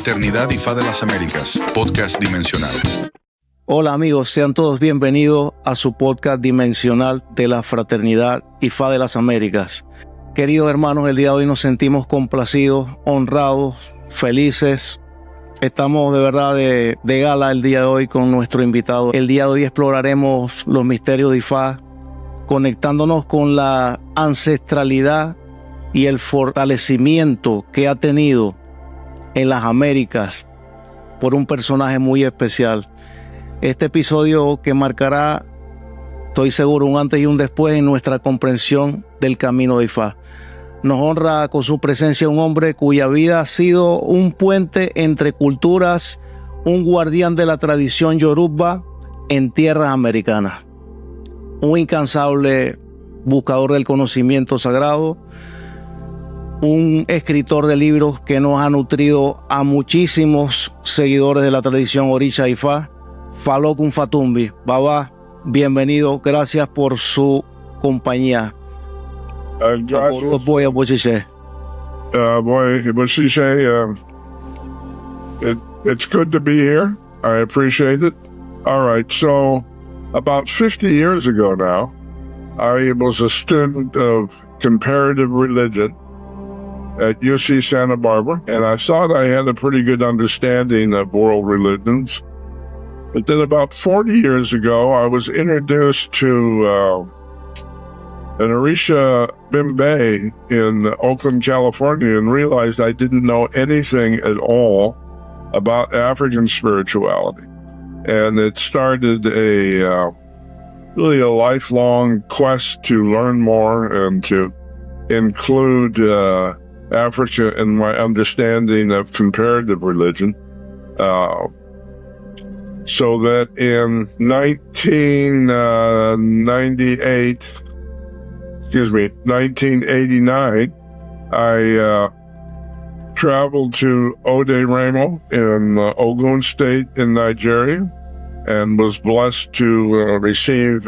Fraternidad Ifá de las Américas, podcast dimensional. Hola amigos, sean todos bienvenidos a su podcast dimensional de la Fraternidad Ifá de las Américas. Queridos hermanos, el día de hoy nos sentimos complacidos, honrados, felices. Estamos de verdad de gala el día de hoy con nuestro invitado. El día de hoy exploraremos los misterios de Ifá, conectándonos con la ancestralidad y el fortalecimiento que ha tenido en las Américas por un personaje muy especial. Este episodio que marcará, estoy seguro, un antes y un después en nuestra comprensión del camino de Ifá. Nos honra con su presencia un hombre cuya vida ha sido un puente entre culturas, un guardián de la tradición Yoruba en tierras americanas, un incansable buscador del conocimiento sagrado, un escritor de libros que nos ha nutrido a muchísimos seguidores de la tradición orisha Ifá, Falokun Fatunmbi. Baba, bienvenido, gracias por su compañía. It's good to be here. I appreciate it. All right, so about 50 years ago now, I was a student of comparative religion at UC Santa Barbara, and I thought I had a pretty good understanding of world religions. But then about 40 years ago, I was introduced to an Orisha Bimbe in Oakland, California, and realized I didn't know anything at all about African spirituality. And it started really a lifelong quest to learn more and to include Africa in my understanding of comparative religion. So that in 1989, I traveled to Ode Remo in Ogun State in Nigeria and was blessed to receive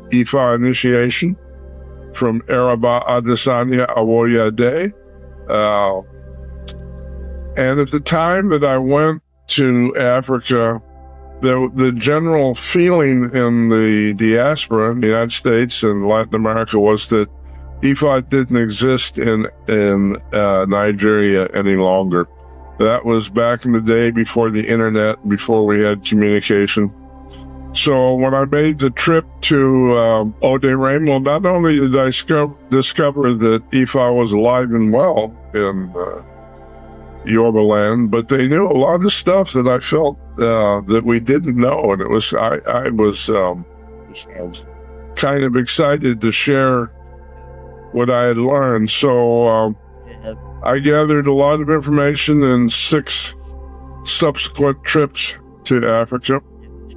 Ifá initiation from Araba Adesanya Awoyade. And at the time that I went to Africa, the general feeling in the diaspora in the United States and Latin America was that Ifá didn't exist in Nigeria any longer. That was back in the day before the internet, before we had communication. So when I made the trip to Ode Remo, not only did I discover that Ifá was alive and well in Yoruba land, but they knew a lot of stuff that I felt that we didn't know, and it was I was kind of excited to share what I had learned. So I gathered a lot of information in 6 subsequent trips to Africa.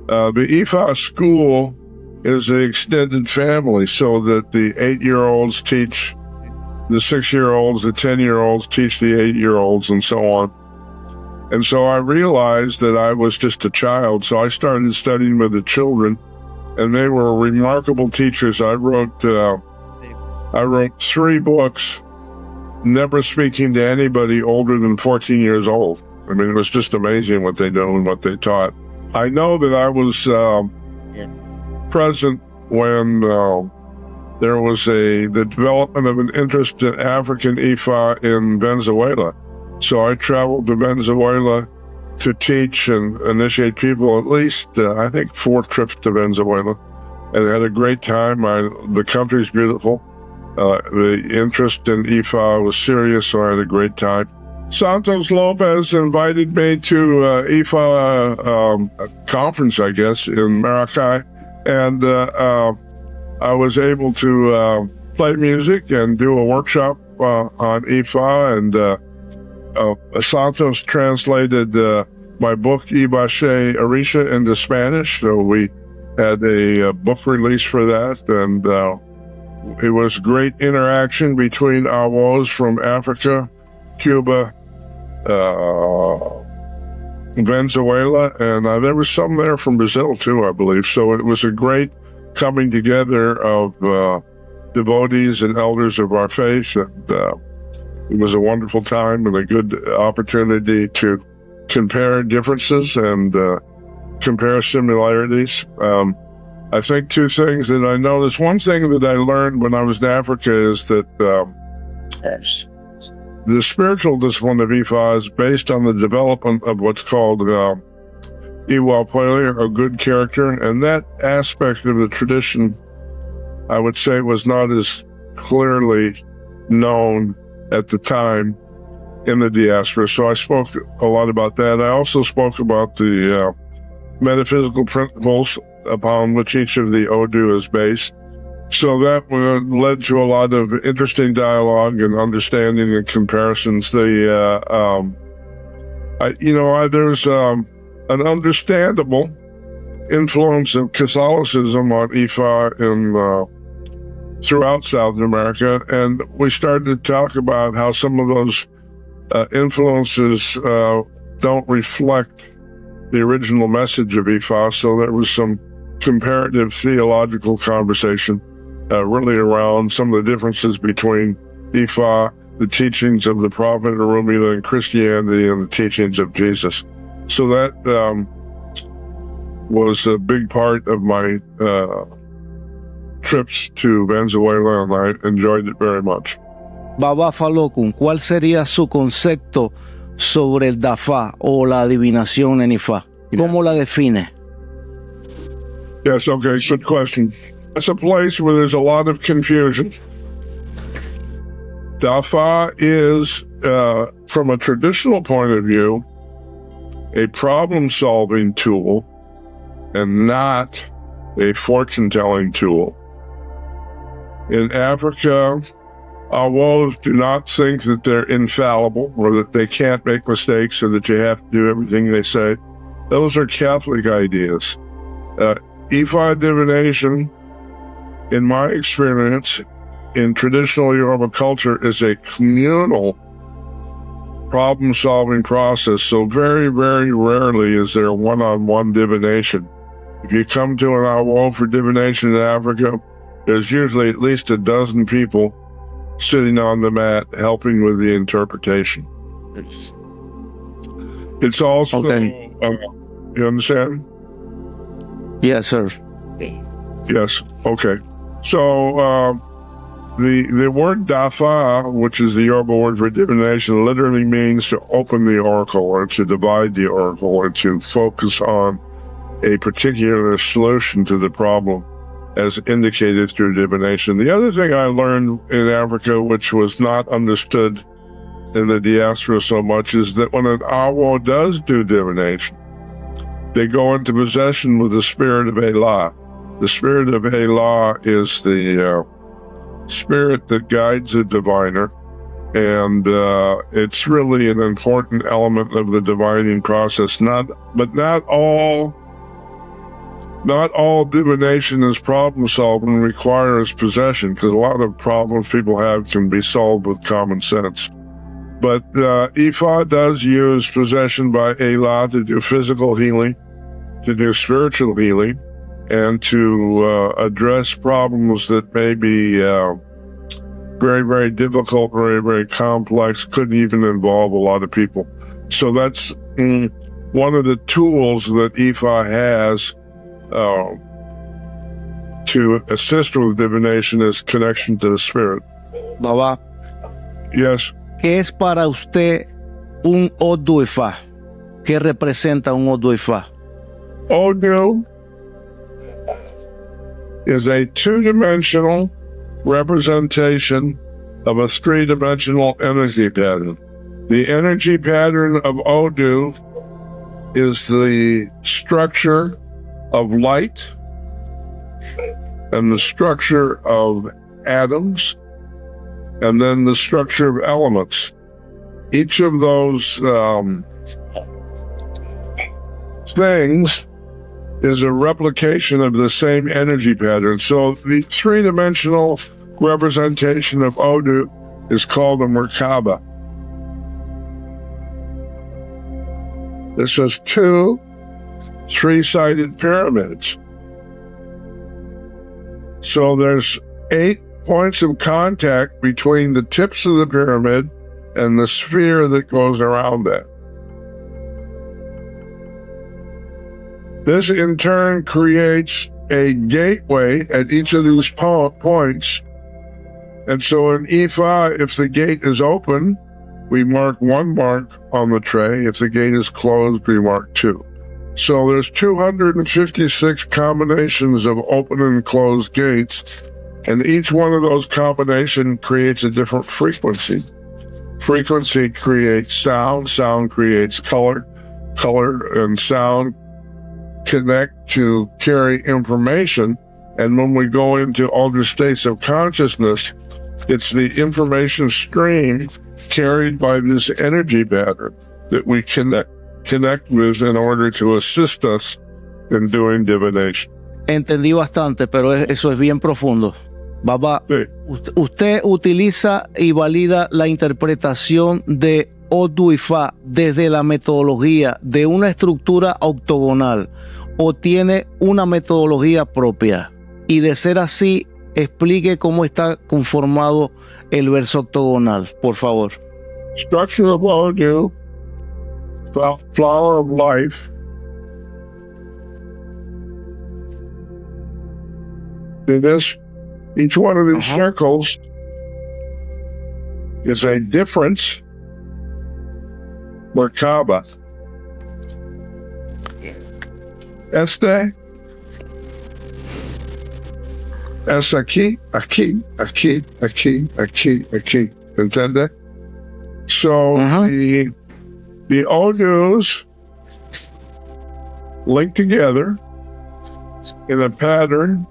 The Ifá school is the extended family, so that the 8-year-olds teach the 6-year-olds, the 10-year-olds teach the 8-year-olds, and so on. And so I realized that I was just a child, so I started studying with the children, and they were remarkable teachers. I wrote 3 books, never speaking to anybody older than 14 years old. I mean, it was just amazing what they knew and what they taught. I know that I was present when there was the development of an interest in African Ifá in Venezuela. So I traveled to Venezuela to teach and initiate people, at least, I think, 4 trips to Venezuela, and had a great time. The country's beautiful. The interest in Ifá was serious, so I had a great time. Santos Lopez invited me to Ifá conference, I guess, in Maracay, and I was able to play music and do a workshop on Ifá, and Santos translated my book, Ibache Orisha, into Spanish, so we had a book release for that, and it was great interaction between Awos from Africa, Cuba, Venezuela, and there was some there from Brazil too, I believe. So it was a great coming together of devotees and elders of our faith, and it was a wonderful time and a good opportunity to compare differences and compare similarities. I think two things that I noticed. One thing that I learned when I was in Africa is that the spiritual discipline of Ifá is based on the development of what's called Iwa Pwele, a good character, and that aspect of the tradition, I would say, was not as clearly known at the time in the diaspora. So I spoke a lot about that. I also spoke about the metaphysical principles upon which each of the Odu is based. So that led to a lot of interesting dialogue and understanding and comparisons. There's an understandable influence of Catholicism on Ifá throughout South America, and we started to talk about how some of those influences don't reflect the original message of Ifá. So there was some comparative theological conversation really around some of the differences between Ifá, the teachings of the Prophet Orumila, and Christianity, and the teachings of Jesus. So that was a big part of my trips to Venezuela, and I enjoyed it very much. Baba Falokun, ¿cuál sería su concepto sobre el Dafá o la adivinación en Ifá? ¿Cómo la define? Yes, okay, good question. It's a place where there's a lot of confusion. Dafá is, from a traditional point of view, a problem-solving tool and not a fortune-telling tool. In Africa, Awos do not think that they're infallible or that they can't make mistakes or that you have to do everything they say. Those are Catholic ideas. Ifá divination, in my experience, in traditional Yoruba culture, is a communal problem-solving process. So very, very rarely is there one-on-one divination. If you come to an Awo for divination in Africa, there's usually at least a dozen people sitting on the mat helping with the interpretation. It's also, okay. You understand? Yes, sir. Yes, okay. So the word Dafá, which is the Yoruba word for divination, literally means to open the oracle or to divide the oracle or to focus on a particular solution to the problem as indicated through divination. The other thing I learned in Africa, which was not understood in the diaspora so much, is that when an Awo does do divination, they go into possession with the spirit of Elah. The spirit of Elah is the spirit that guides a diviner, and it's really an important element of the divining process. Not all divination is problem solving and requires possession, because a lot of problems people have can be solved with common sense. But Ifá does use possession by Elah to do physical healing, to do spiritual healing, and to address problems that may be very, very difficult, very, very complex, couldn't even involve a lot of people. So that's one of the tools that Ifá has to assist with divination is connection to the spirit. Baba. Yes. ¿Qué es para usted un Odu Ifá? ¿Qué representa un Odu Ifá? Odu is a two-dimensional representation of a three-dimensional energy pattern. The energy pattern of Odu is the structure of light and the structure of atoms, and then the structure of elements. Each of those things is a replication of the same energy pattern. So the three-dimensional representation of Odu is called a Merkaba. This is two three-sided pyramids. So there's 8 points of contact between the tips of the pyramid and the sphere that goes around that. This in turn creates a gateway at each of these points. And so in Ifá, if the gate is open, we mark one mark on the tray. If the gate is closed, we mark two. So there's 256 combinations of open and closed gates, and each one of those combinations creates a different frequency. Frequency creates sound, sound creates color, color and sound connect to carry information, and when we go into older states of consciousness, it's the information stream carried by this energy pattern that we connect with in order to assist us in doing divination. Entendí bastante, pero eso es bien profundo. Baba, Sí. usted utiliza y valida la interpretación de Odu Ifá desde la metodología de una estructura octogonal o tiene una metodología propia. Y de ser así, explique cómo está conformado el verso octogonal, por favor. Structure of Odu, flower of life. In this, each one of these circles is a difference. Merkaba. Este es aquí, aquí, aquí, aquí, aquí, aquí. ¿Entiende? So the Odus link together in a pattern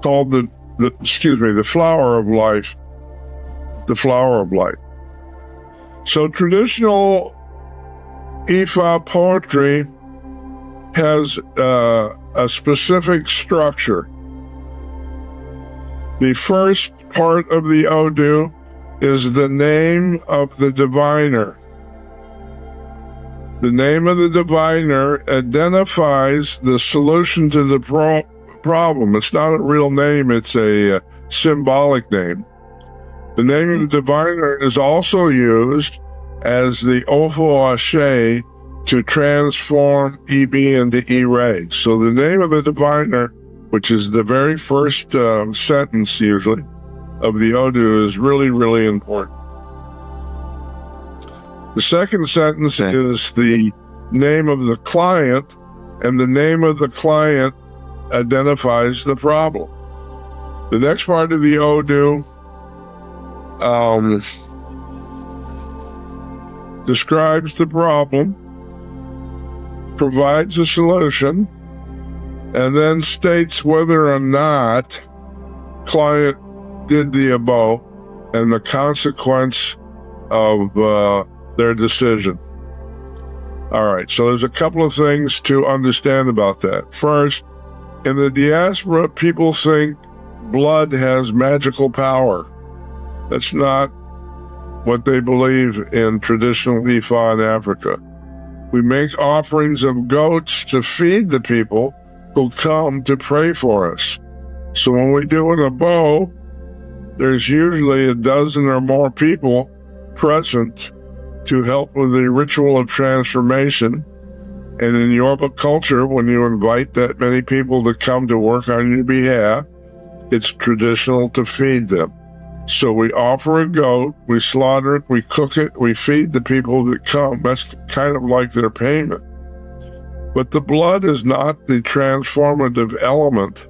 called the flower of life. The flower of life. So traditional Ifá poetry has a specific structure. The first part of the Odu is the name of the diviner. The name of the diviner identifies the solution to the problem. It's not a real name, it's a symbolic name. The name of the diviner is also used as the Ofo Ashe to transform EB into E-ray. So the name of the diviner, which is the very first sentence usually of the Odu, is really, really important. The second sentence is the name of the client, and the name of the client identifies the problem. The next part of the Odu describes the problem, provides a solution, and then states whether or not client did the above and the consequence of their decision. All right, so there's a couple of things to understand about that. First, in the diaspora, people think blood has magical power. That's not what they believe in traditional Ifá in Africa. We make offerings of goats to feed the people who come to pray for us. So when we do an abo, there's usually a dozen or more people present to help with the ritual of transformation. And in Yoruba culture, when you invite that many people to come to work on your behalf, it's traditional to feed them. So we offer a goat, we slaughter it, we cook it, we feed the people that come. That's kind of like their payment. But the blood is not the transformative element.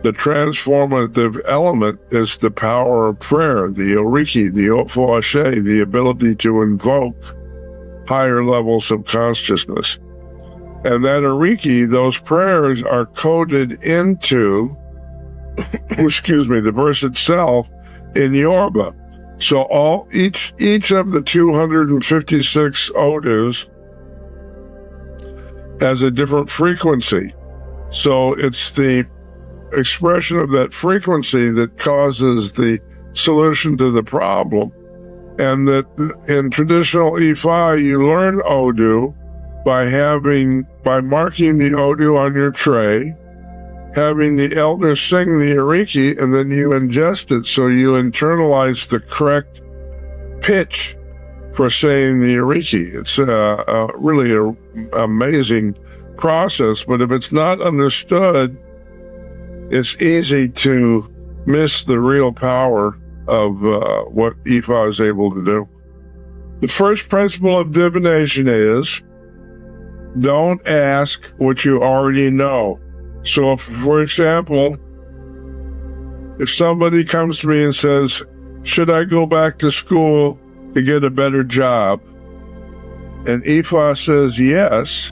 The transformative element is the power of prayer, the oriki, the ofo ashe, the ability to invoke higher levels of consciousness. And that oriki, those prayers are coded into, the verse itself in Yoruba. So each of the 256 Odus has a different frequency. So it's the expression of that frequency that causes the solution to the problem. And that in traditional Ifá, you learn Odu by marking the Odu on your tray, having the elder sing the oriki, and then you ingest it, so you internalize the correct pitch for saying the oriki. It's really an amazing process, but if it's not understood, it's easy to miss the real power of what Ifá is able to do. The first principle of divination is don't ask what you already know. So, if, for example, if somebody comes to me and says, should I go back to school to get a better job? And Ifá says yes.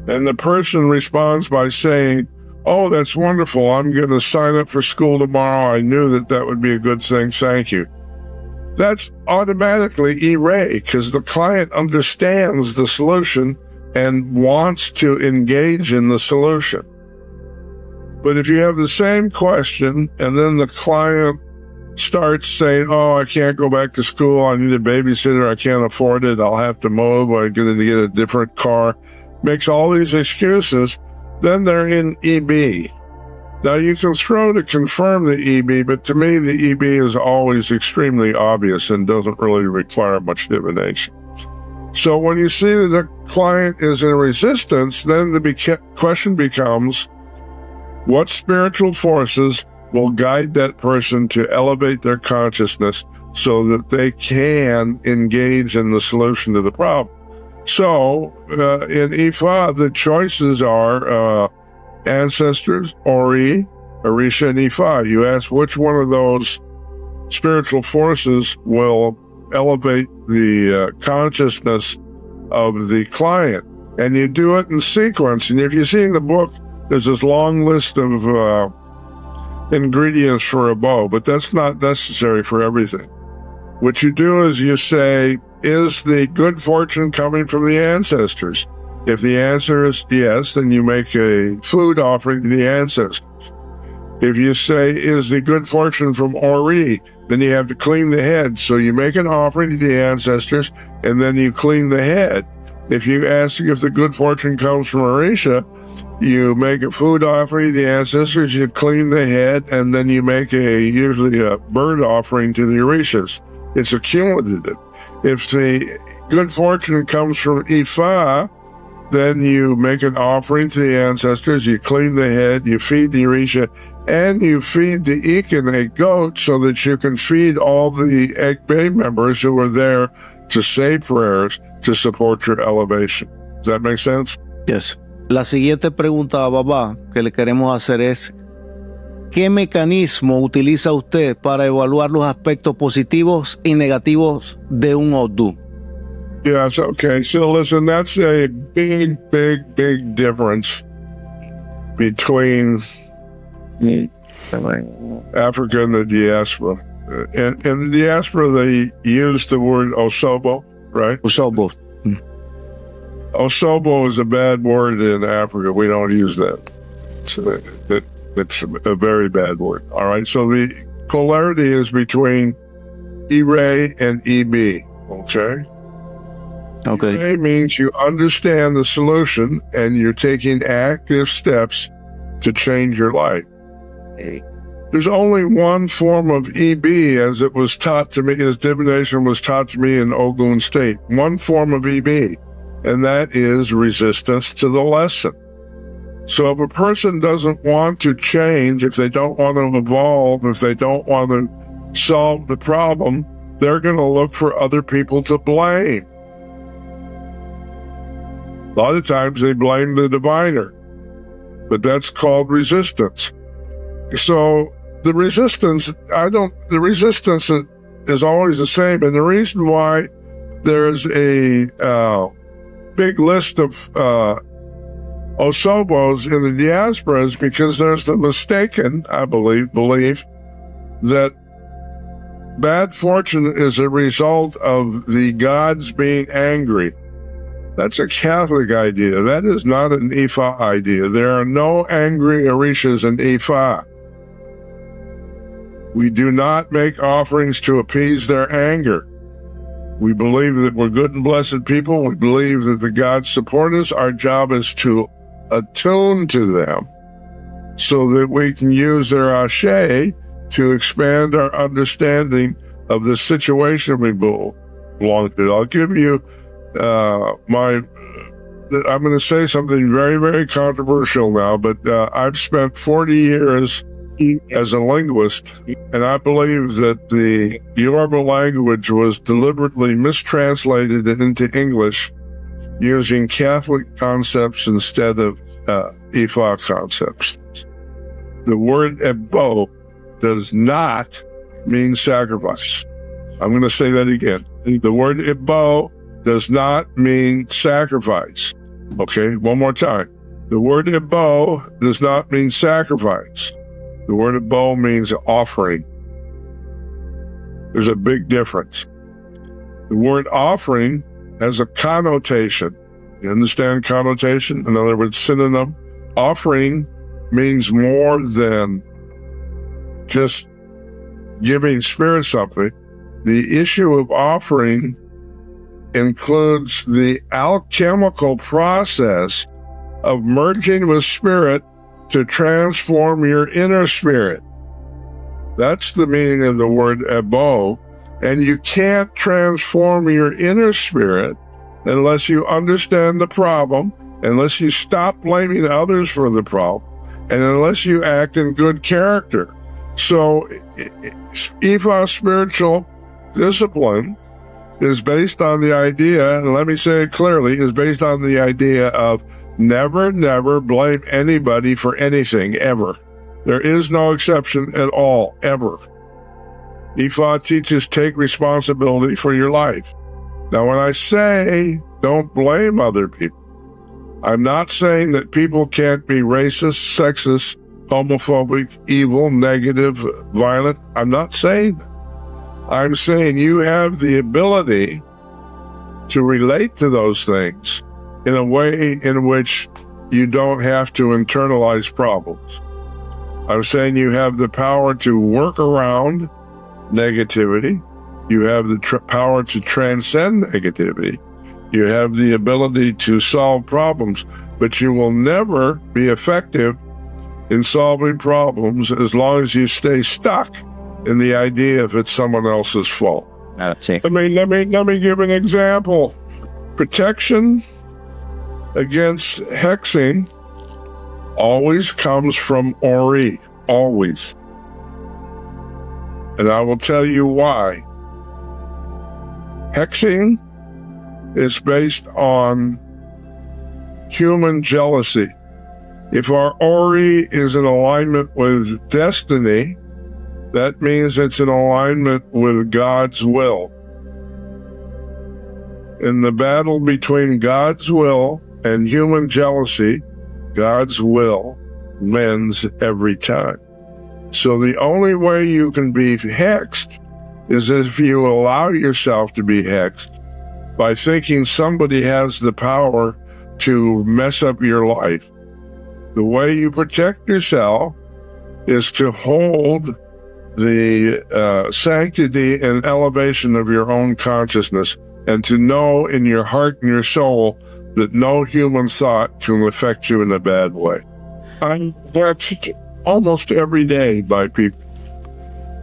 And the person responds by saying, oh, that's wonderful. I'm going to sign up for school tomorrow. I knew that that would be a good thing. Thank you. That's automatically E-Ray because the client understands the solution and wants to engage in the solution. But if you have the same question and then the client starts saying, oh, I can't go back to school. I need a babysitter. I can't afford it. I'll have to move. I'm going to get a different car. Makes all these excuses. Then they're in EB. Now, you can throw to confirm the EB, but to me, the EB is always extremely obvious and doesn't really require much divination. So when you see that the client is in resistance, then the question becomes, what spiritual forces will guide that person to elevate their consciousness so that they can engage in the solution to the problem? So in Ifá, the choices are ancestors, Ori, Orisha, and Ifá. You ask which one of those spiritual forces will elevate the consciousness of the client. And you do it in sequence. And if you see in the book, there's this long list of ingredients for a bow, but that's not necessary for everything. What you do is you say, is the good fortune coming from the ancestors? If the answer is yes, then you make a food offering to the ancestors. If you say, is the good fortune from Ori, then you have to clean the head. So you make an offering to the ancestors, and then you clean the head. If you ask if the good fortune comes from Orisha, you make a food offering to the ancestors, you clean the head, and then you make usually a bird offering to the Orishas. It's a cumulative. If the good fortune comes from Ifá, then you make an offering to the ancestors, you clean the head, you feed the Orisha, and you feed the Ikin, a goat, so that you can feed all the Ekbe members who are there to say prayers to support your elevation. Does that make sense? Yes. La siguiente pregunta, Baba, que le queremos hacer es, ¿qué mecanismo utiliza usted para evaluar los aspectos positivos y negativos de un Odu? Yes, okay. So listen, that's a big difference between Africa and the diaspora. In the diaspora, they use the word Osobo, right? Osobo. Osobo is a bad word in Africa. We don't use that. It's a very bad word. All right. So the polarity is between E-Ray and EB. Okay. Okay. E-Ray means you understand the solution and you're taking active steps to change your life. There's only one form of EB as it was taught to me, as divination was taught to me in Ogun State. One form of EB, and that is resistance to the lesson. So if a person doesn't want to change, if they don't want to evolve, if they don't want to solve the problem, they're going to look for other people to blame. A lot of times they blame the diviner, but that's called resistance. So the resistance is always the same. And the reason why there's a big list of Osobos in the diaspora is because there's the mistaken, I believe that bad fortune is a result of the gods being angry. That's a Catholic idea. That is not an Ifá idea. There are no angry Orishas in Ifá. We do not make offerings to appease their anger. We believe that we're good and blessed people. We believe that the gods support us. Our job is to attune to them so that we can use their ashe to expand our understanding of the situation we belong to. I'll give you my I'm going to say something very, very controversial now, but I've spent 40 years as a linguist, and I believe that the Yoruba language was deliberately mistranslated into English using Catholic concepts instead of Ifá concepts. The word Ebo does not mean sacrifice. I'm going to say that again. The word Ebo does not mean sacrifice. Okay, one more time. The word Ebo does not mean sacrifice. The word Ebo means offering. There's a big difference. The word offering has a connotation. You understand connotation? In other words, synonym. Offering means more than just giving spirit something. The issue of offering includes the alchemical process of merging with spirit to transform your inner spirit. That's the meaning of the word Ebo. And you can't transform your inner spirit unless you understand the problem, unless you stop blaming others for the problem, and unless you act in good character. So Ifá spiritual discipline is based on the idea, and let me say it clearly, is based on the idea of never blame anybody for anything, ever. There is no exception at all, ever. Ifá teaches take responsibility for your life. Now, when I say don't blame other people, I'm not saying that people can't be racist, sexist, homophobic, evil, negative, violent. I'm not saying that. I'm saying you have the ability to relate to those things in a way in which you don't have to internalize problems. I'm saying you have the power to work around negativity. You have the power to transcend negativity. You have the ability to solve problems, but you will never be effective in solving problems as long as you stay stuck in the idea if it's someone else's fault. Let me give an example. Protection against hexing always comes from Ori, always. And I will tell you why. Hexing is based on human jealousy. If our Ori is in alignment with destiny, that means it's in alignment with God's will. In the battle between God's will and human jealousy, God's will wins every time. So the only way you can be hexed is if you allow yourself to be hexed by thinking somebody has the power to mess up your life. The way you protect yourself is to hold the sanctity and elevation of your own consciousness, and to know in your heart and your soul that no human thought can affect you in a bad way. I'm hexed almost every day by people,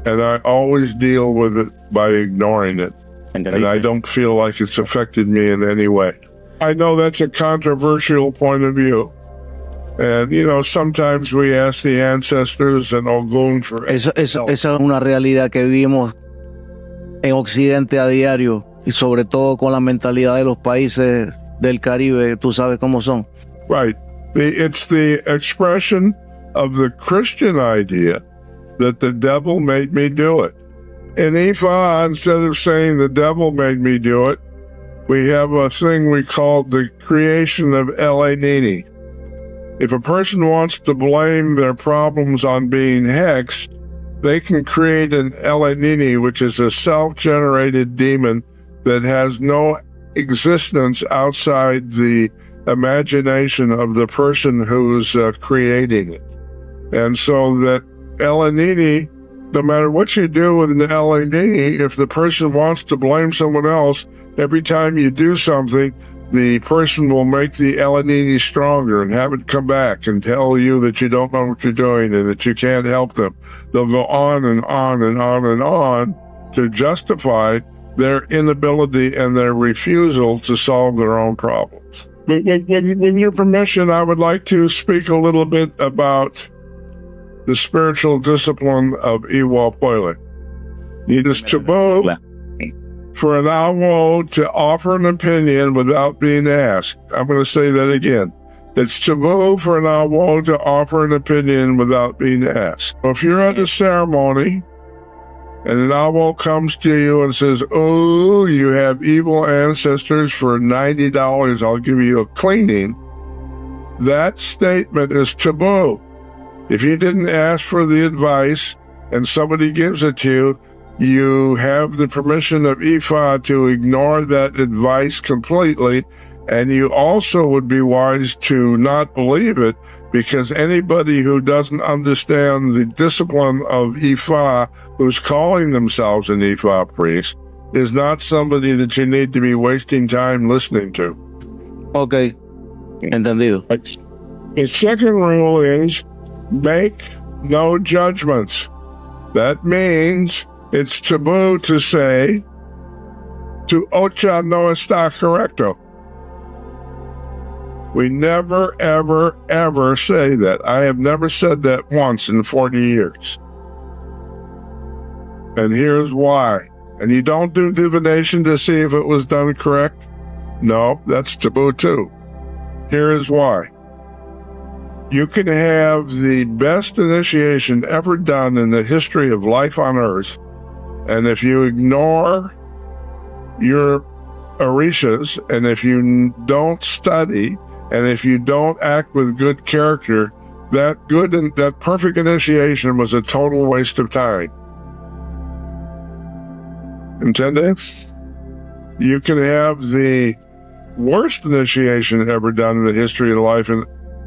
and I always deal with it by ignoring it, and I don't feel like it's affected me in any way. I know that's a controversial point of view. And, sometimes we ask the ancestors and Ogun for Esa es una realidad que vivimos en Occidente a diario, y sobre todo con la mentalidad de los países del Caribe, tú sabes cómo son. Right. It's the expression of the Christian idea that the devil made me do it. In Ifá, instead of saying the devil made me do it, we have a thing we call the creation of Elenini. If a person wants to blame their problems on being hexed, they can create an Elenini, which is a self-generated demon that has no existence outside the imagination of the person who's creating it. And so that Elenini, no matter what you do with an Elenini, if the person wants to blame someone else, every time you do something, the person will make the Elenini stronger and have it come back and tell you that you don't know what you're doing and that you can't help them. They'll go on and on and on and on to justify their inability and their refusal to solve their own problems. With your permission, I would like to speak a little bit about the spiritual discipline of Awo Falokun. It is taboo for an Awo to offer an opinion without being asked. I'm going to say that again. It's taboo for an Awo to offer an opinion without being asked. If you're at a ceremony and an Awo comes to you and says, "Oh, you have evil ancestors for $90, I'll give you a cleaning," that statement is taboo. If you didn't ask for the advice and somebody gives it to you, you have the permission of Ifá to ignore that advice completely, and you also would be wise to not believe it, because anybody who doesn't understand the discipline of Ifá, who's calling themselves an Ifá priest, is not somebody that you need to be wasting time listening to. Ok, entendido. The second rule is make no judgments. That means it's taboo to say, "Tu ocha no está correcto." We never, ever, ever say that. I have never said that once in 40 years. And here's why. And you don't do divination to see if it was done correct? No, that's taboo too. Here is why. You can have the best initiation ever done in the history of life on Earth, and if you ignore your orishas, and if you don't study, and if you don't act with good character, that perfect initiation was a total waste of time. Entende? You can have the worst initiation ever done in the history of life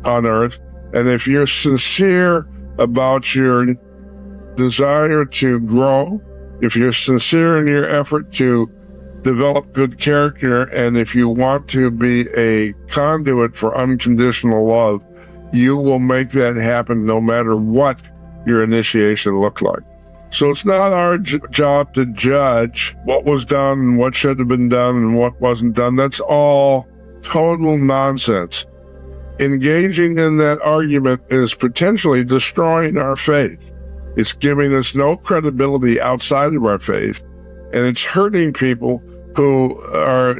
on Earth, and if you're sincere about your desire to grow, if you're sincere in your effort to develop good character, and if you want to be a conduit for unconditional love, you will make that happen no matter what your initiation looked like. So it's not our job to judge what was done and what should have been done and what wasn't done. That's all total nonsense. Engaging in that argument is potentially destroying our faith. It's giving us no credibility outside of our faith, and it's hurting people who are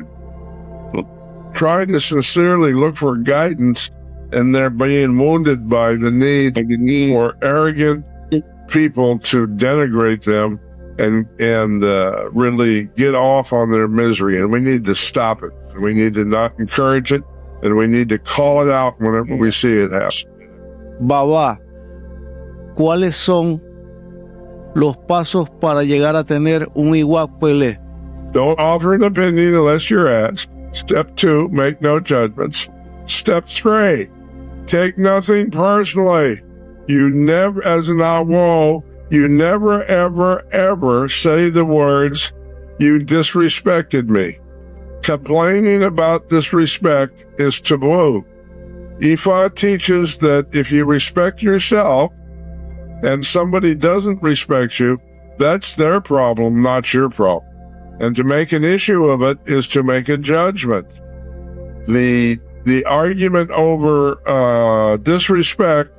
trying to sincerely look for guidance, and they're being wounded by the need for arrogant people to denigrate them and really get off on their misery. And we need to stop it. We need to not encourage it, and we need to call it out whenever we see it happen. Baba, ¿cuáles son los pasos para llegar a tener un Iwakpele? Don't offer an opinion unless you're asked. Step 2, make no judgments. Step 3, take nothing personally. You never, as an Awo, you never, ever, ever say the words, "You disrespected me." Complaining about disrespect is taboo. Ifá teaches that if you respect yourself and somebody doesn't respect you, that's their problem, not your problem. And to make an issue of it is to make a judgment. The argument over disrespect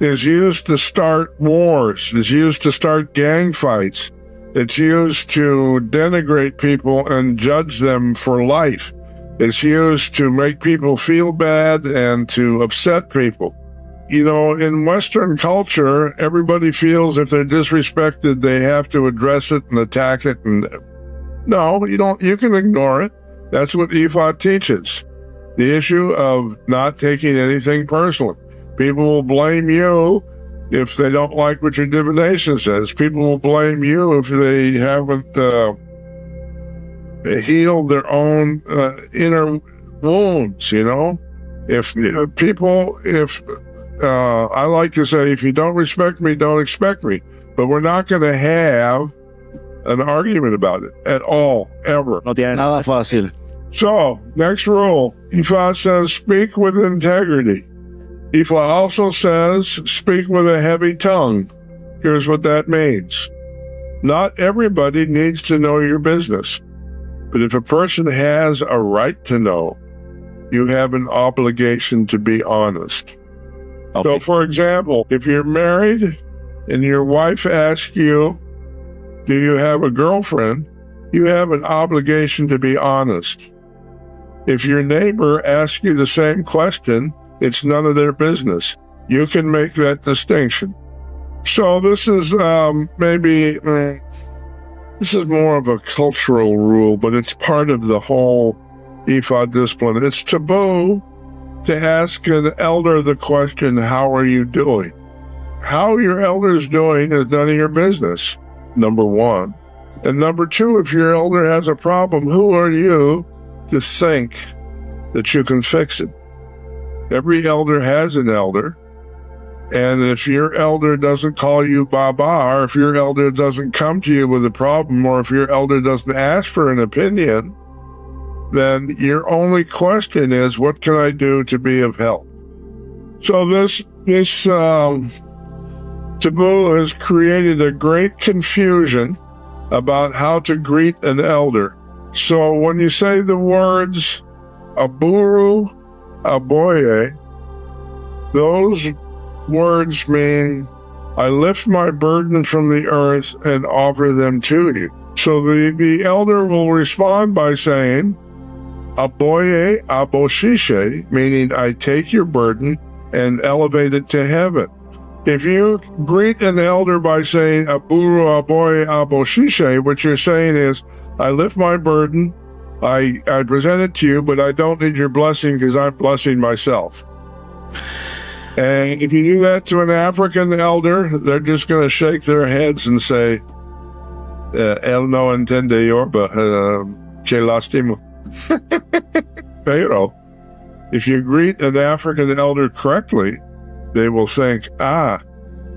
is used to start wars, is used to start gang fights. It's used to denigrate people and judge them for life. It's used to make people feel bad and to upset people. You know, in Western culture, everybody feels if they're disrespected, they have to address it and attack it. And no, you don't. You can ignore it. That's what Ifá teaches. The issue of not taking anything personally. People will blame you if they don't like what your divination says. People will blame you if they haven't healed their own inner wounds, you know? I like to say, if you don't respect me, don't expect me. But we're not going to have an argument about it at all, ever. No tiene nada fácil. So, next rule. Ifá says, speak with integrity. Ifá also says, speak with a heavy tongue. Here's what that means. Not everybody needs to know your business. But if a person has a right to know, you have an obligation to be honest. Okay. So, for example, if you're married and your wife asks you, do you have a girlfriend? You have an obligation to be honest. If your neighbor asks you the same question, it's none of their business. You can make that distinction. So this is this is more of a cultural rule, but it's part of the whole Ifá discipline. It's taboo to ask an elder the question, how are you doing? How your elder's doing is none of your business, number one. And number two, if your elder has a problem, who are you to think that you can fix it? Every elder has an elder. And if your elder doesn't call you Baba, or if your elder doesn't come to you with a problem, or if your elder doesn't ask for an opinion, then your only question is, what can I do to be of help? So this taboo has created a great confusion about how to greet an elder. So when you say the words Aburu, Aboye, those words mean I lift my burden from the earth and offer them to you. So the elder will respond by saying, Aboye aboshishe, meaning I take your burden and elevate it to heaven. If you greet an elder by saying Aburu Aboye aboshishe, what you're saying is, I lift my burden, I present it to you, but I don't need your blessing because I'm blessing myself. And if you do that to an African elder, they're just going to shake their heads and say, "El no entiende Yoruba, que lastimo." Pero, if you greet an African elder correctly, they will think,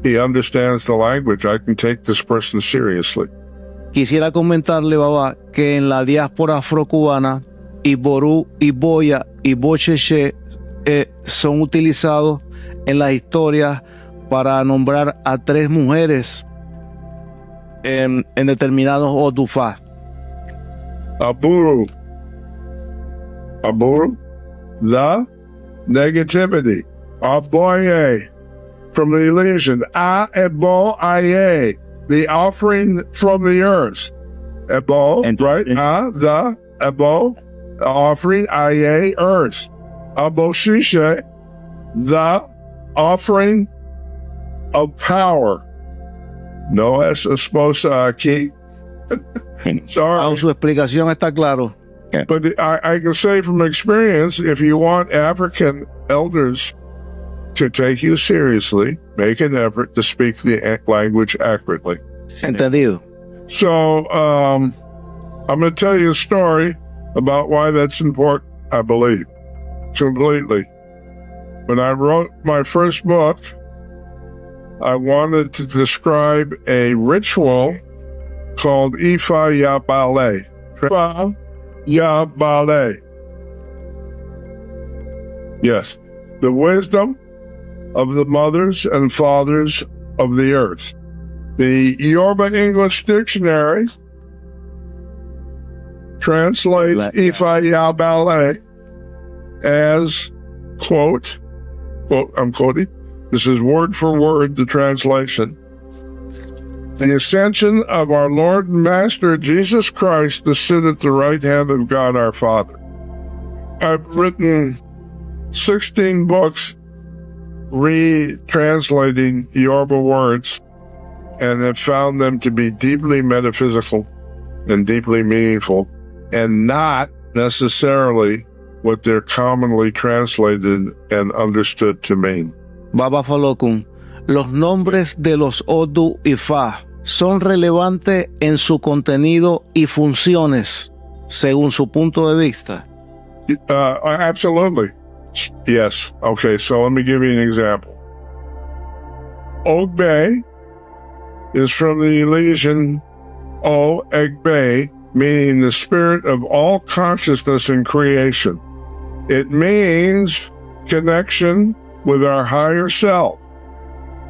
he understands the language. I can take this person seriously. Quisiera comentarle, Baba, que en la diáspora afrocubana, Iború, Iboya y Bocheche son utilizados en las historias para nombrar a tres mujeres en determinados odufá. Aburu, the negativity. Aboye, from the illusion. Ebo aye, the offering from the earth. Ebo, right? The Ebo, the offering, aye, earth. Aboshishe, the offering of power. No es esposa aquí. Sorry. Su explicación está claro. But I can say from experience, if you want African elders to take you seriously, make an effort to speak the language accurately. Entendido. So I'm going to tell you a story about why that's important, I believe, completely. When I wrote my first book, I wanted to describe a ritual called Ifá Ya Ballet. Ifá Ya Ballet. Yes, the wisdom of the mothers and fathers of the earth. The Yoruba English Dictionary translates Ifá Ya Ballet as, quote, I'm quoting, this is word for word the translation, the ascension of our Lord and Master Jesus Christ to sit at the right hand of God our Father. I've written 16 books retranslating Yoruba words and have found them to be deeply metaphysical and deeply meaningful and not necessarily what they're commonly translated and understood to mean. Baba Falokun, los nombres de los Odu Ifá son relevantes en su contenido y funciones, según su punto de vista. Absolutely. Yes. Okay, so let me give you an example. Ogbe is from the Elysian O Egbe, meaning the spirit of all consciousness and creation. It means connection with our higher self.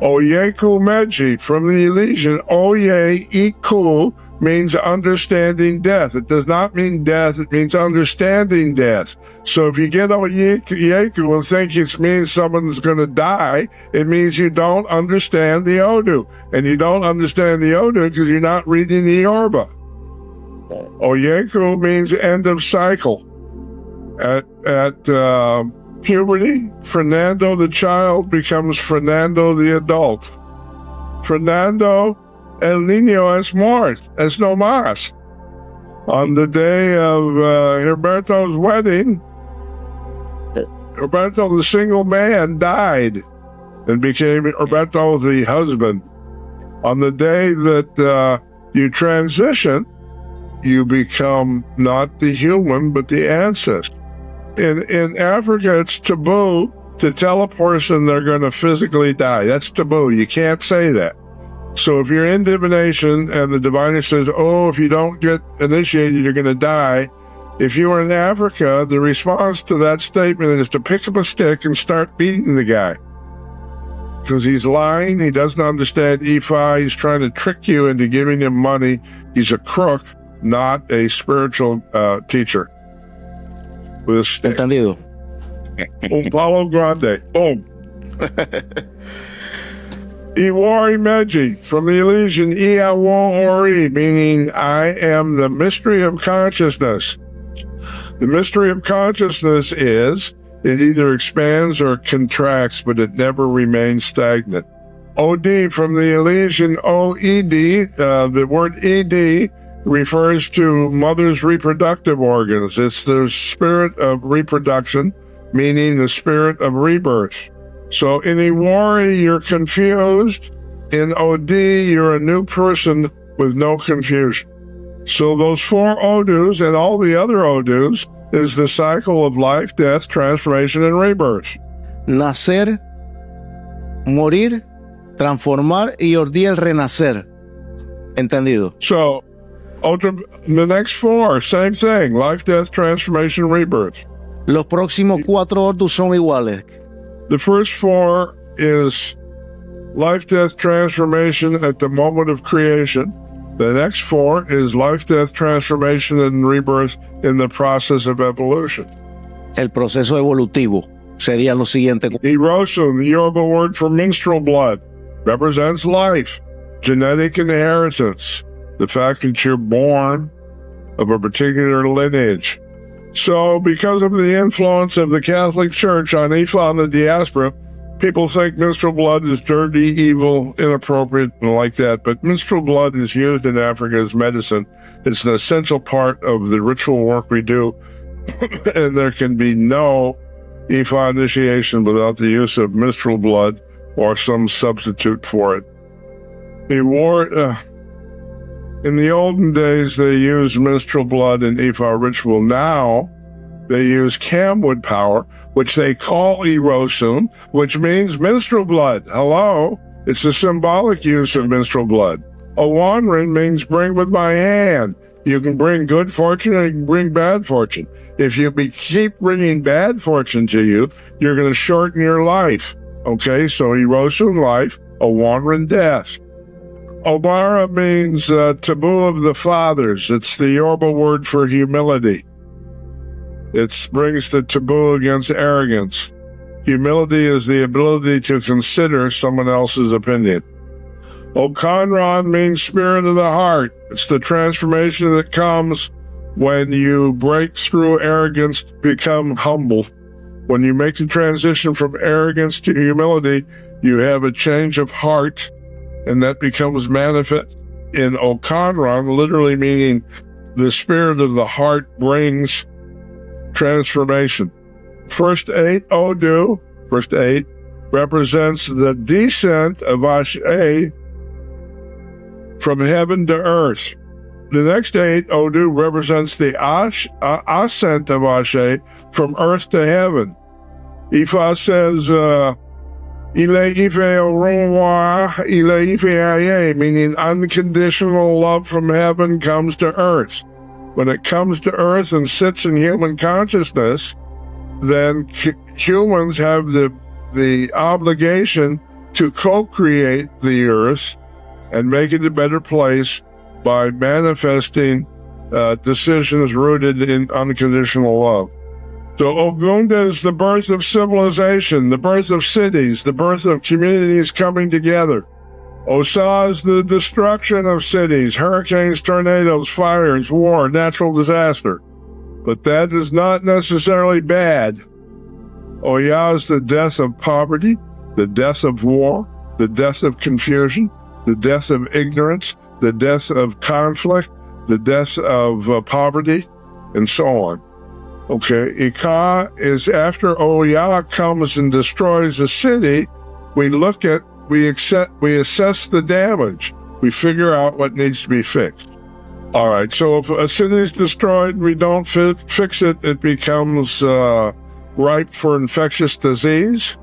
Oyeku Meji, from the Elysian, Oye Iku means understanding death. It does not mean death, it means understanding death. So if you get Oyeku and think it means someone's going to die, it means you don't understand the Odu. And you don't understand the Odu because you're not reading the Yoruba. Oyeku means end of cycle. At puberty, Fernando the child becomes Fernando the adult. Fernando el niño es no más. On the day of Herberto's wedding, Herberto the single man died and became Herberto the husband. On the day that you transition, you become not the human, but the ancestor. In Africa, it's taboo to tell a person they're going to physically die. That's taboo. You can't say that. So if you're in divination and the diviner says, oh, if you don't get initiated, you're going to die. If you are in Africa, the response to that statement is to pick up a stick and start beating the guy. Because he's lying. He doesn't understand Ifá. He's trying to trick you into giving him money. He's a crook, not a spiritual teacher. With a stick. Entendido. Un palo grande. Boom. Iwari Meji, from the Elysian, Iawo Ori, meaning I am the mystery of consciousness. The mystery of consciousness is it either expands or contracts, but it never remains stagnant. OD, from the Elysian, OED, the word ED refers to mother's reproductive organs. It's the spirit of reproduction, meaning the spirit of rebirth. So in Iwari, you're confused. In OD, you're a new person with no confusion. So those four Odus and all the other Odus is the cycle of life, death, transformation, and rebirth. Nacer, morir, transformar y Ordí el renacer. Entendido. So the next four, same thing. Life, death, transformation, rebirth. Los próximos cuatro Ordus son iguales. The first four is life, death, transformation at the moment of creation. The next four is life, death, transformation, and rebirth in the process of evolution. El proceso evolutivo sería lo siguiente. Erosion, the Yoruba word for menstrual blood, represents life, genetic inheritance, the fact that you're born of a particular lineage. So because of the influence of the Catholic Church on Ifá and the diaspora, people think menstrual blood is dirty, evil, inappropriate, and like that. But menstrual blood is used in Africa as medicine. It's an essential part of the ritual work we do. And there can be no Ifá initiation without the use of menstrual blood or some substitute for it. In the olden days, they used menstrual blood in Ifá ritual. Now, they use camwood power, which they call Erosun, which means menstrual blood. Hello? It's a symbolic use of menstrual blood. Owanrin means bring with my hand. You can bring good fortune and you can bring bad fortune. If you keep bringing bad fortune to you, you're going to shorten your life. Okay, so Erosun, life, Owanrin, death. Obara means taboo of the fathers. It's the Yoruba word for humility. It brings the taboo against arrogance. Humility is the ability to consider someone else's opinion. Okanran means spirit of the heart. It's the transformation that comes when you break through arrogance, become humble. When you make the transition from arrogance to humility, you have a change of heart, and that becomes manifest in Okanran, literally meaning the spirit of the heart brings transformation. First eight Odu, represents the descent of Ashe from heaven to earth. The next eight Odu represents the ascent of Ashe from earth to heaven. Ifá says, Ile Ife Orunwa, Ile Ife Aye, meaning unconditional love from heaven comes to earth. When it comes to earth and sits in human consciousness, then humans have the obligation to co-create the earth and make it a better place by manifesting decisions rooted in unconditional love. So Ogunda is the birth of civilization, the birth of cities, the birth of communities coming together. Osa is the destruction of cities, hurricanes, tornadoes, fires, war, natural disaster. But that is not necessarily bad. Oya is the death of poverty, the death of war, the death of confusion, the death of ignorance, the death of conflict, the death of poverty, and so on. Okay, Ika is after Oya comes and destroys a city, we assess the damage. We figure out what needs to be fixed. All right, so if a city is destroyed, we don't fix it, it becomes ripe for infectious disease.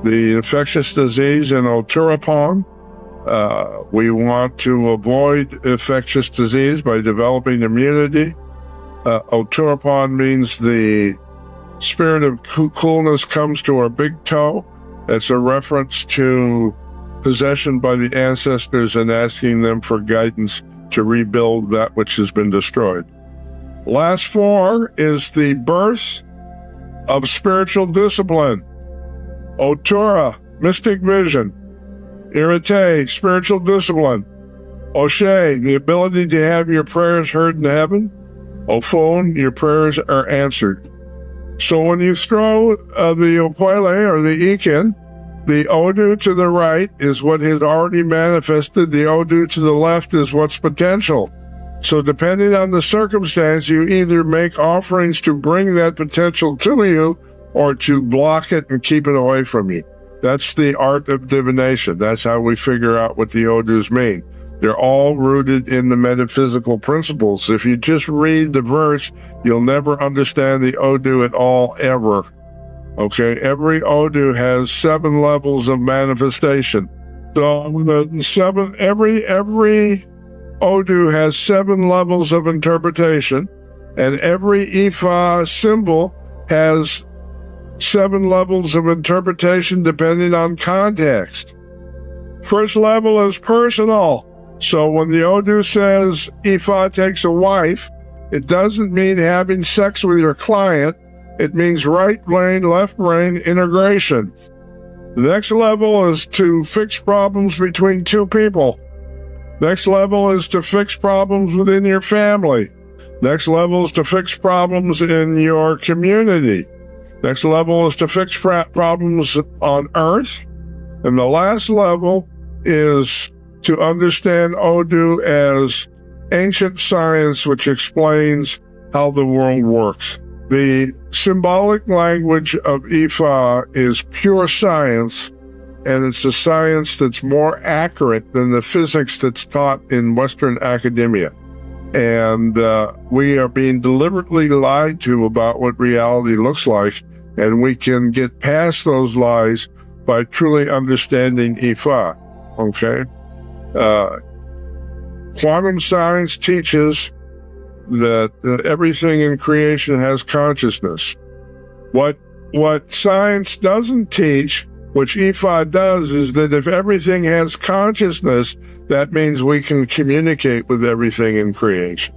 The infectious disease in Oturapan, we want to avoid infectious disease by developing immunity. Oturapan means the spirit of coolness comes to our big toe. It's a reference to possession by the ancestors and asking them for guidance to rebuild that which has been destroyed. Last four is the birth of spiritual discipline. Otura, mystic vision. Irite, spiritual discipline. Oshe, the ability to have your prayers heard in heaven. Ofon, your prayers are answered. So when you throw the Opwele or the Ikin, the Odu to the right is what has already manifested. The Odu to the left is what's potential. So depending on the circumstance, you either make offerings to bring that potential to you or to block it and keep it away from you. That's the art of divination. That's how we figure out what the Odus mean. They're all rooted in the metaphysical principles. If you just read the verse, you'll never understand the Odu at all, ever. Okay, every Odu has 7 levels of manifestation. So every Odu has 7 levels of interpretation, and every Ifá symbol has 7 levels of interpretation depending on context. First level is personal. So when the Odu says Ifá takes a wife, it doesn't mean having sex with your client. It means right brain, left brain integration. The next level is to fix problems between 2 people. Next level is to fix problems within your family. Next level is to fix problems in your community. Next level is to fix problems on Earth. And the last level is to understand Odu as ancient science, which explains how the world works. The symbolic language of Ifá is pure science, and it's a science that's more accurate than the physics that's taught in Western academia. And we are being deliberately lied to about what reality looks like, and we can get past those lies by truly understanding Ifá, okay? Quantum science teaches that everything in creation has consciousness. What science doesn't teach, which Ifá does, is that if everything has consciousness, that means we can communicate with everything in creation.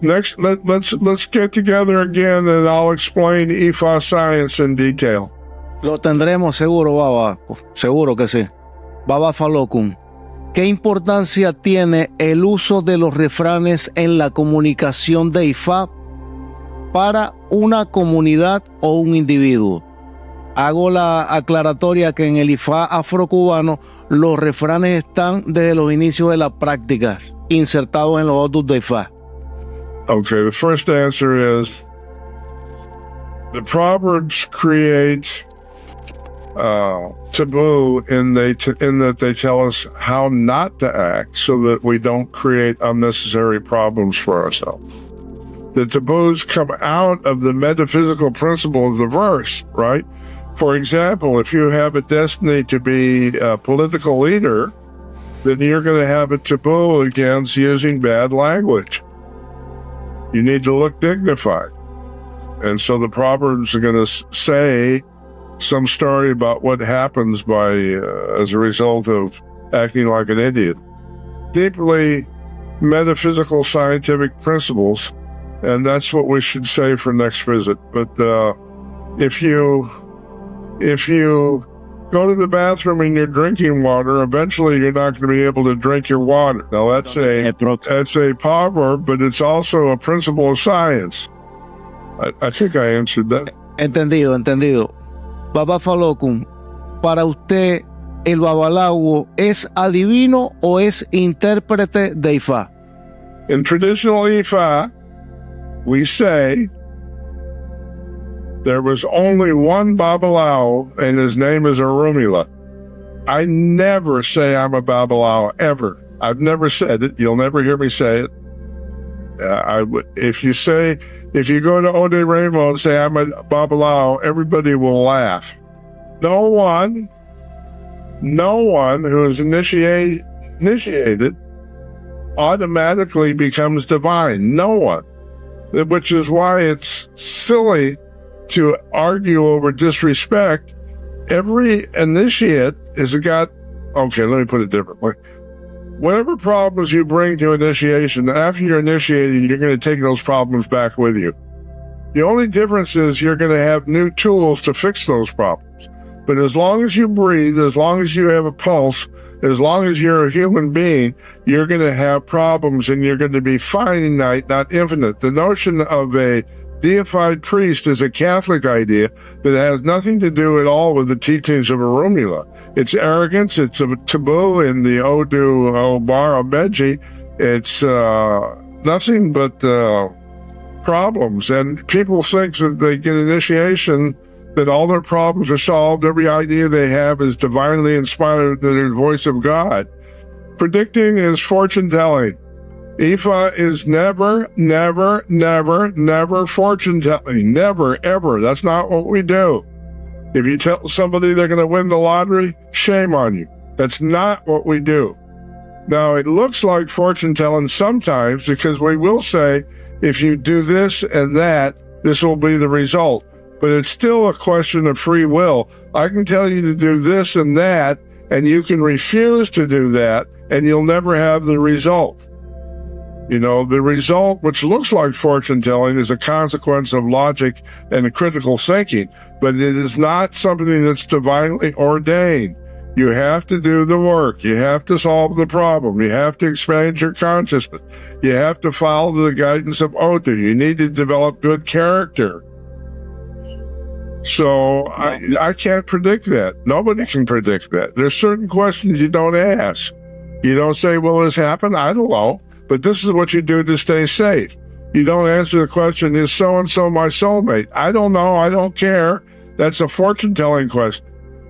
Next, let's get together again and I'll explain Ifá science in detail. Lo tendremos seguro, Baba. Seguro que sí. Baba Falokun, ¿qué importancia tiene el uso de los refranes en la comunicación de Ifá para una comunidad o un individuo? Hago la aclaratoria que en el Ifá afrocubano los refranes están desde los inicios de las prácticas, insertados en los Odus de Ifá. Okay, the first answer is the Proverbs create taboo in that they tell us how not to act so that we don't create unnecessary problems for ourselves. The taboos come out of the metaphysical principle of the verse, right? For example, if you have a destiny to be a political leader, then you're going to have a taboo against using bad language. You need to look dignified. And so the Proverbs are going to say some story about what happens as a result of acting like an idiot. Deeply metaphysical scientific principles, and that's what we should say for next visit. But if you go to the bathroom and you're drinking water, eventually you're not going to be able to drink your water. Now that's a proverb, but it's also a principle of science. I think I answered that. Entendido. Baba Falokun, para usted, ¿el babalawo es adivino o es intérprete de Ifá? In traditional Ifá, we say there was only one Babalawo, and his name is Orunmila. I never say I'm a Babalawo, ever. I've never said it. You'll never hear me say it. If you go to Ode Rainbow and say I'm a Babalawo, everybody will laugh. No one who is initiated automatically becomes divine. No one. Which is why it's silly to argue over disrespect. Every initiate let me put it differently. Whatever problems you bring to initiation, after you're initiated, you're going to take those problems back with you. The only difference is you're going to have new tools to fix those problems. But as long as you breathe, as long as you have a pulse, as long as you're a human being, you're going to have problems, and you're going to be finite, not infinite. The notion of a deified priest is a Catholic idea that has nothing to do at all with the teachings of Orunmila. It's arrogance. It's a taboo in the Odu Obara Beji. It's nothing but problems. And people think that they get initiation, that all their problems are solved. Every idea they have is divinely inspired to the voice of God. Predicting is fortune telling. Ifá is never fortune telling. Never, ever. That's not what we do. If you tell somebody they're going to win the lottery, shame on you. That's not what we do. Now, it looks like fortune telling sometimes, because we will say, if you do this and that, this will be the result. But it's still a question of free will. I can tell you to do this and that, and you can refuse to do that, and you'll never have the result. You know, the result, which looks like fortune telling, is a consequence of logic and critical thinking, but it is not something that's divinely ordained. You have to do the work. You have to solve the problem. You have to expand your consciousness. You have to follow the guidance of Odu. You need to develop good character. So I can't predict that. Nobody can predict that. There's certain questions you don't ask. You don't say, will this happen? I don't know. But this is what you do to stay safe. You don't answer the question, is so-and-so my soulmate? I don't know. I don't care. That's a fortune-telling question.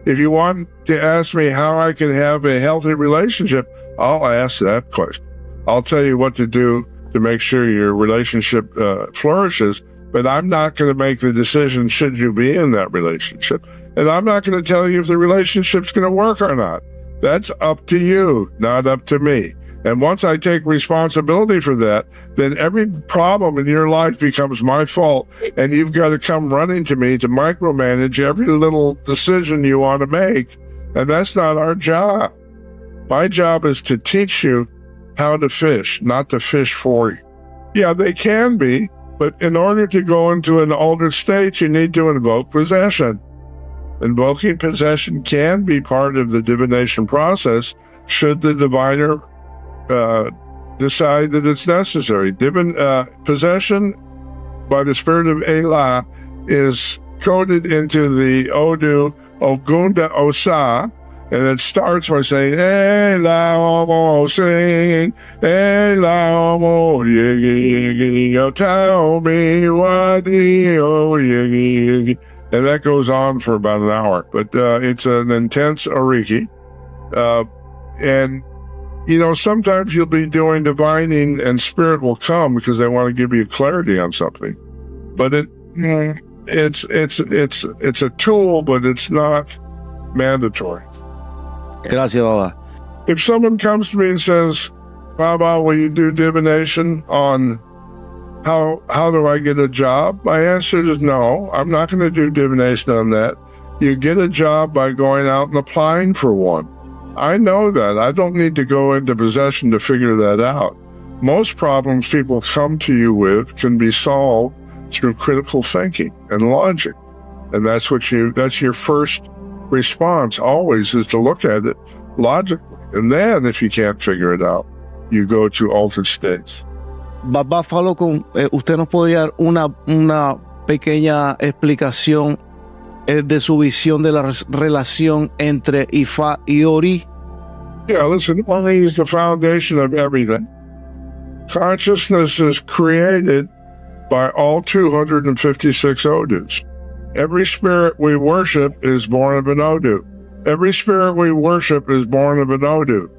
If you want to ask me how I can have a healthy relationship, I'll ask that question. I'll tell you what to do to make sure your relationship flourishes, but I'm not going to make the decision should you be in that relationship. And I'm not going to tell you if the relationship's going to work or not. That's up to you, not up to me. And once I take responsibility for that, then every problem in your life becomes my fault, and you've got to come running to me to micromanage every little decision you want to make. And that's not our job. My job is to teach you how to fish, not to fish for you. Yeah, they can be, but in order to go into an altered state, you need to invoke possession. Invoking possession can be part of the divination process should the diviner decide that it's necessary. Possession by the spirit of Ela is coded into the Odu Ogunda Osa, and it starts by saying, Ela Omo sing, Ela Omo yigi, tell me what the and that goes on for about an hour. But it's an intense Oriki. And you know, sometimes you'll be doing divining and spirit will come because they want to give you clarity on something. But it's a tool, but it's not mandatory. Gracias, Baba. If someone comes to me and says, Baba, will you do divination on how do I get a job? My answer is no, I'm not going to do divination on that. You get a job by going out and applying for one. I know that. I don't need to go into possession to figure that out. Most problems people come to you with can be solved through critical thinking and logic. And that's your first response always, is to look at it logically. And then if you can't figure it out, you go to altered states. Baba Falokun, usted nos podría dar una pequeña explicación de su visión de la relación entre Ifá y Ori. Yeah, listen, money is the foundation of everything. Consciousness is created by all 256 Odus. Every spirit we worship is born of an Odu. Every spirit we worship is born of an Odu.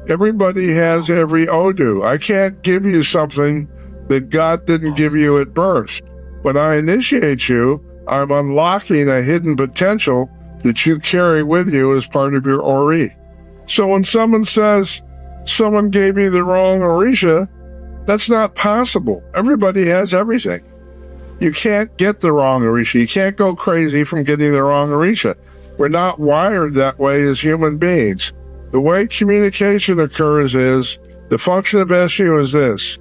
Everybody has every Odu. I can't give you something that God didn't give you at birth. When I initiate you, I'm unlocking a hidden potential that you carry with you as part of your Ori. So when someone says someone gave you the wrong Orisha, that's not possible. Everybody has everything. You can't get the wrong Orisha. You can't go crazy from getting the wrong Orisha. We're not wired that way as human beings. The way communication occurs is, the function of SU is this.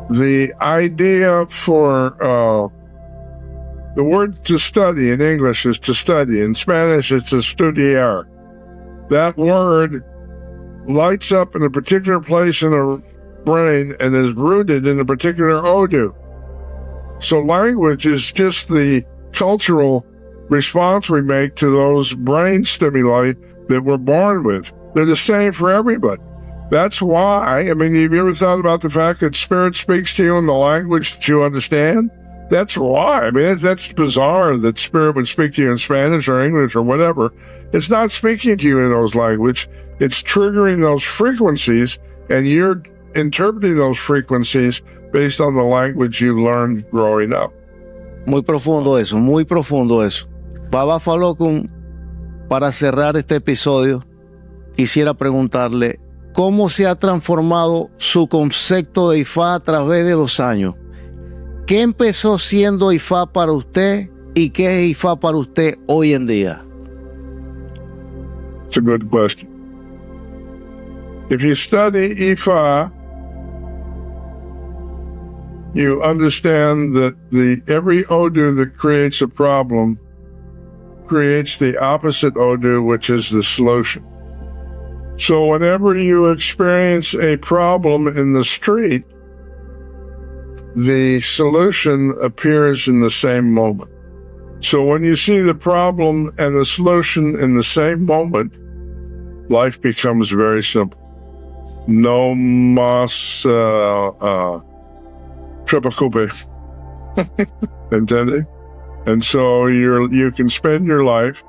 The idea for the word to study in English is to study. In Spanish, it's to estudiar. That word lights up in a particular place in the brain and is rooted in a particular Odu. So language is just the cultural response we make to those brain stimuli that we're born with. They're the same for everybody. That's why, have you ever thought about the fact that Spirit speaks to you in the language that you understand? That's why. That's bizarre that Spirit would speak to you in Spanish or English or whatever. It's not speaking to you in those languages. It's triggering those frequencies, and you're interpreting those frequencies based on the language you learned growing up. Muy profundo eso, muy profundo eso. Baba Falokun, para cerrar este episodio, quisiera preguntarle, ¿cómo se ha transformado su concepto de Ifá a través de los años? ¿Qué empezó siendo Ifá para usted y qué es Ifá para usted hoy en día? It's a good question. If you study Ifá, you understand that every Odu that creates a problem creates the opposite Odu, which is the solution. So whenever you experience a problem in the street, the solution appears in the same moment. So when you see the problem and the solution in the same moment, life becomes very simple. No más preocupe. Entended? And so you can spend your life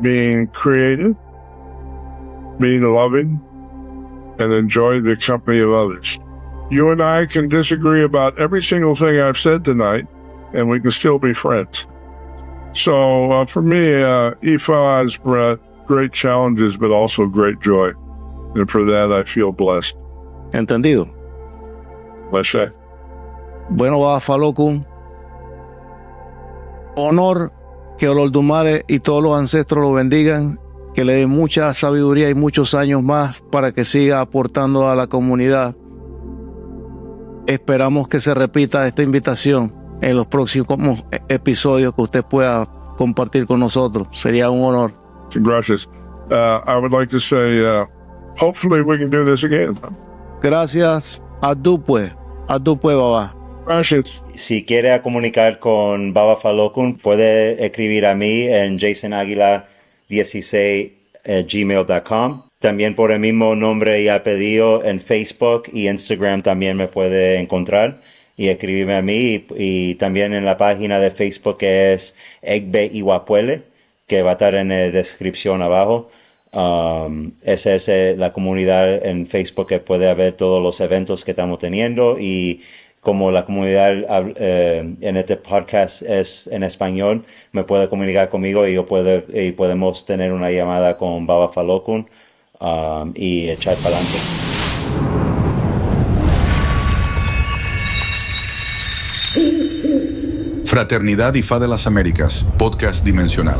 being creative, being loving, and enjoy the company of others. You and I can disagree about every single thing I've said tonight, and we can still be friends. So for me, Ifá has brought great challenges, but also great joy. And for that, I feel blessed. ¿Entendido? Let's say. Bueno, Baba Falokun, honor, que Olodumare y todos los ancestros lo bendigan, que le den mucha sabiduría y muchos años más para que siga aportando a la comunidad. Esperamos que se repita esta invitación en los próximos episodios que usted pueda compartir con nosotros. Sería un honor. Gracias. I would like to say, hopefully we can do this again. Gracias. Adupue, Baba. Gracias. Si quiere comunicar con Baba Falokun, puede escribir a mí en jasonaguila16@gmail.com. También por el mismo nombre y apellido en Facebook y Instagram también me puede encontrar y escribirme a mí. Y también en la página de Facebook que es Egbe Iwapuele, que va a estar en la descripción abajo. Esa es la comunidad en Facebook que puede ver todos los eventos que estamos teniendo, y como la comunidad en este podcast es en español, me puede comunicar conmigo y podemos tener una llamada con Baba Falokun y echar para adelante. Fraternidad Ifá de las Américas, podcast dimensional.